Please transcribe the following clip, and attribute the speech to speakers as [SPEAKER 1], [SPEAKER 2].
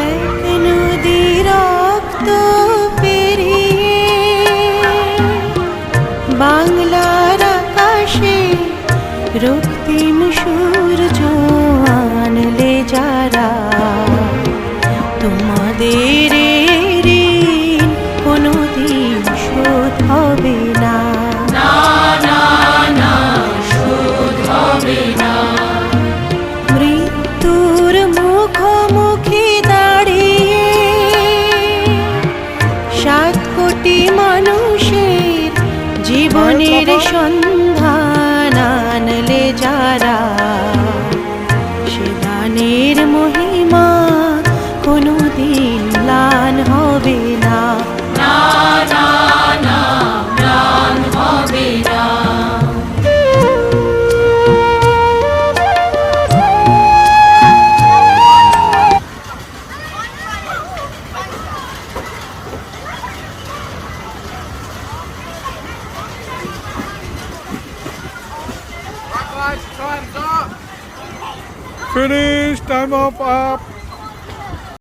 [SPEAKER 1] এক নদী রক্ত পেরিয়ে বাংলার আকাশে রক্তিম সূর্য আনলে যারা, তোমাদের ঋণ কোনোদিন শোধ হবে না। মৃত্যুর মুখোমুখি দাঁড়িয়ে 7 কোটি মানুষের জীবনের সন্ধান আনলে যারা, সে দানের মহিমা কোনোদিন ম্লান হবে না।
[SPEAKER 2] Finish, time up.